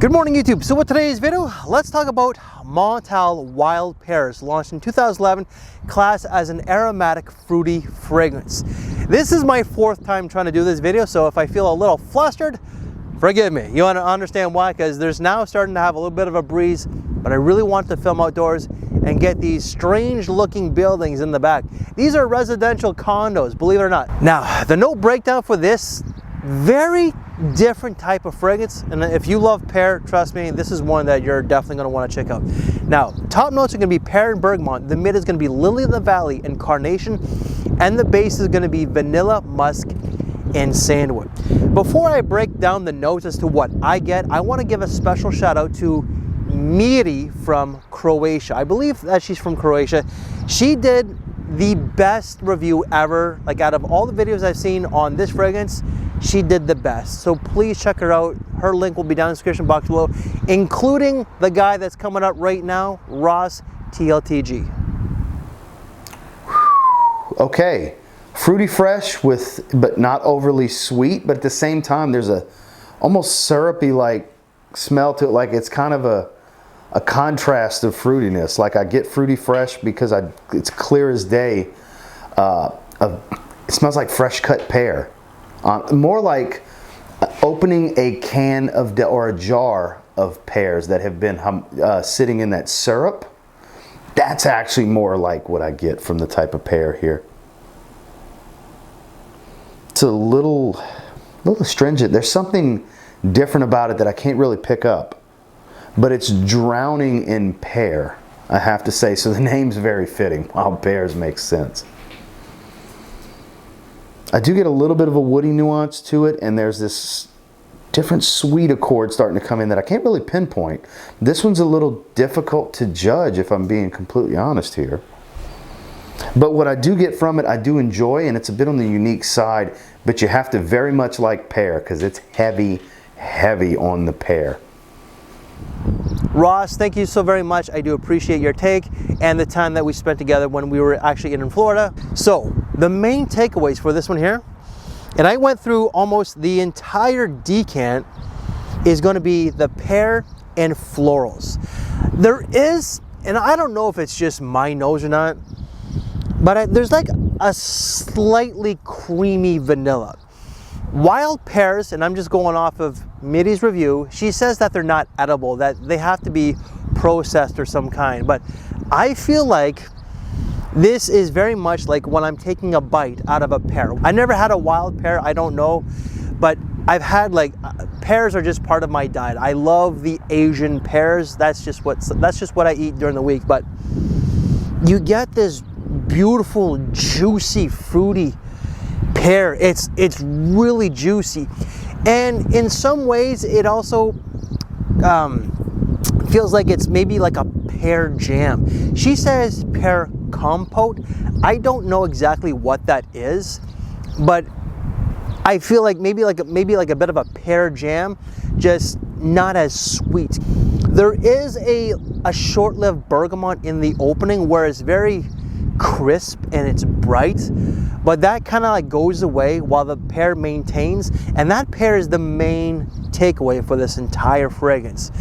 Good morning, YouTube. So with today's video, let's talk about Montale Wild Pears, launched in 2011, classed as an aromatic fruity fragrance. This is my fourth time trying to do this video, so if I feel a little flustered, forgive me. You want to understand why? Because there's now starting to have a little bit of a breeze, but I really want to film outdoors and get these strange looking buildings in the back. These are residential condos, believe it or not. Now, the note breakdown for this very different type of fragrance, and if you love pear, trust me, this is one that you're definitely going to want to check out. Now, top notes are going to be pear and bergamot, the mid is going to be lily of the valley and carnation, and the base is going to be vanilla, musk, and sandalwood. Before I break down the notes as to what I get, I want to give a special shout out to Miri from Croatia. I believe that she's from Croatia. She did the best review ever. Like, out of all the videos I've seen on this fragrance, she did the best. So please check her out. Her link will be down in the description box below, including the guy that's coming up right now, Ross TLTG. Okay, fruity fresh but not overly sweet, but at the same time there's a almost syrupy like smell to it, like it's kind of a contrast of fruitiness. Like, I get fruity fresh because it's clear as day. It smells like fresh cut pear. More like opening a can of or a jar of pears that have been sitting in that syrup. That's actually more like what I get from the type of pear here. It's a little astringent. There's something different about it that I can't really pick up, but it's drowning in pear, I have to say. So the name's very fitting. Wild Pears makes sense. I do get a little bit of a woody nuance to it, and there's this different sweet accord starting to come in that I can't really pinpoint. This one's a little difficult to judge, if I'm being completely honest here. But what I do get from it, I do enjoy, and it's a bit on the unique side, but you have to very much like pear because it's heavy, heavy on the pear. Ross, thank you so very much. I do appreciate your take and the time that we spent together when we were actually in Florida. So the main takeaways for this one here, and I went through almost the entire decant, is going to be the pear and florals. There is, and I don't know if it's just my nose or not, but there's like a slightly creamy vanilla. Wild pears, and I'm just going off of Miri's review, she says that they're not edible, that they have to be processed or some kind, but I feel like this is very much like when I'm taking a bite out of a pear. I never had a wild pear, I don't know, but I've had, like, pears are just part of my diet. I love the Asian pears. That's just what I eat during the week. But you get this beautiful, juicy, fruity pear. It's really juicy, and in some ways it also feels like it's maybe like a pear jam. She says pear compote. I don't know exactly what that is, but I feel like maybe like a bit of a pear jam, just not as sweet. There is a short-lived bergamot in the opening where it's very crisp and it's bright, but that kind of like goes away while the pear maintains, and that pear is the main takeaway for this entire fragrance.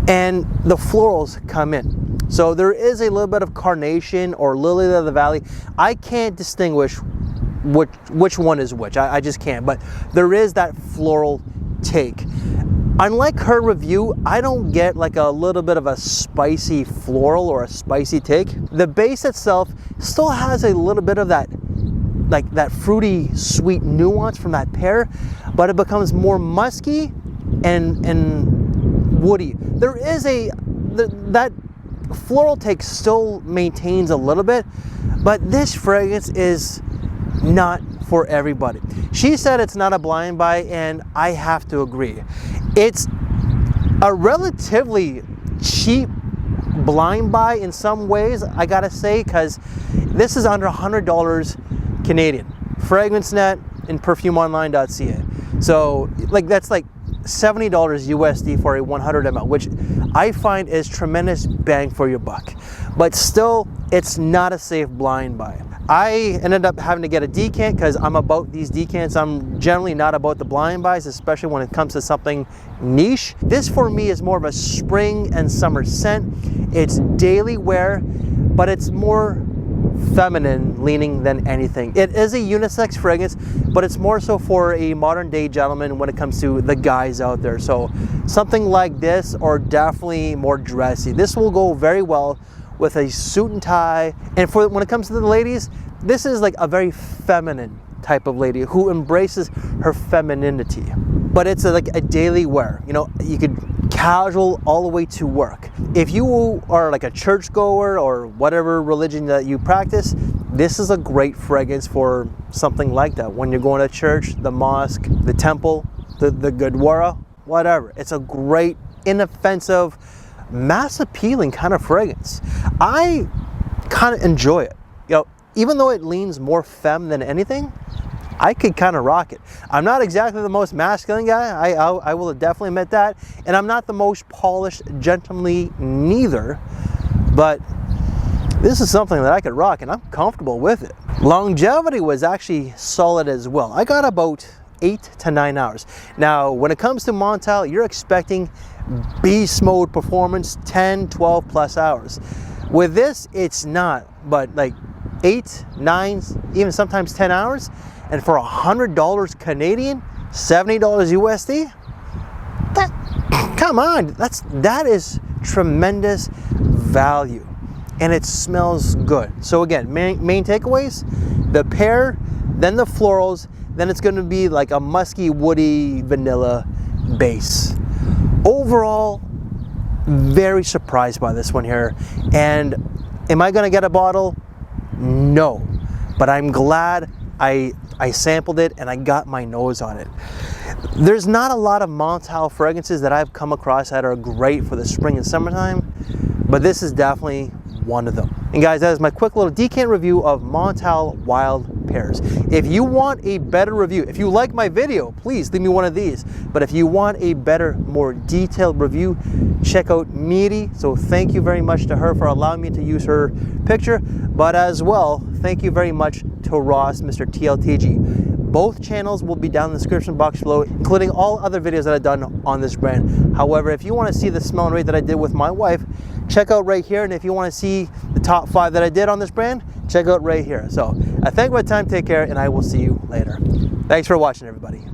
And the florals come in, so there is a little bit of carnation or lily of the valley. I can't distinguish which one is which. I just can't, but there is that floral take. Unlike her review, I don't get like a little bit of a spicy floral or a spicy take. The base itself still has a little bit of that, like that fruity sweet nuance from that pear, but it becomes more musky and woody. There is that floral take still maintains a little bit, but this fragrance is not for everybody. She said it's not a blind buy, and I have to agree. It's a relatively cheap blind buy in some ways, I gotta say, because this is under $100 Canadian. FragranceNet and PerfumeOnline.ca. So like that's like $70 USD for a 100 ml, which I find is tremendous bang for your buck. But still, it's not a safe blind buy. I ended up having to get a decant because I'm about these decants. I'm generally not about the blind buys, especially when it comes to something niche. This for me is more of a spring and summer scent. It's daily wear, but it's more feminine leaning than anything. It is a unisex fragrance, but it's more so for a modern day gentleman when it comes to the guys out there. So something like this, or definitely more dressy. This will go very well with a suit and tie. And for when it comes to the ladies, this is like a very feminine type of lady who embraces her femininity. But it's like a daily wear. You know, you could casual all the way to work. If you are like a churchgoer or whatever religion that you practice, this is a great fragrance for something like that. When you're going to church, the mosque, the temple, the Gurdwara, whatever. It's a great, inoffensive, mass appealing kind of fragrance. I kind of enjoy it. You know, even though it leans more femme than anything, I could kind of rock it. I'm not exactly the most masculine guy, I will definitely admit that, and I'm not the most polished, gentlemanly neither, but this is something that I could rock and I'm comfortable with it. Longevity was actually solid as well. I got about 8 to 9 hours. Now, when it comes to Montale, you're expecting beast mode performance, 10, 12 plus hours. With this, it's not, but like 8, 9, even sometimes 10 hours, and for $100 Canadian, $70 USD, come on, that is tremendous value, and it smells good. So again, main takeaways: the pear, then the florals, then it's going to be like a musky, woody, vanilla base. Overall, very surprised by this one here. And am I going to get a bottle? No, but I'm glad I sampled it and I got my nose on it. There's not a lot of Montale fragrances that I've come across that are great for the spring and summertime, but this is definitely one of them. And guys, that is my quick little decant review of Montale Wild Pears. If you want a better review, if you like my video, please leave me one of these. But if you want a better, more detailed review, check out Miri. So thank you very much to her for allowing me to use her picture. But as well, thank you very much to Ross, Mr. TLTG. Both channels will be down in the description box below, including all other videos that I've done on this brand. However, if you want to see the smell and rate that I did with my wife, check out right here. And if you want to see the top 5 that I did on this brand, check out right here. So I thank you for your time, take care, and I will see you later. Thanks for watching, everybody.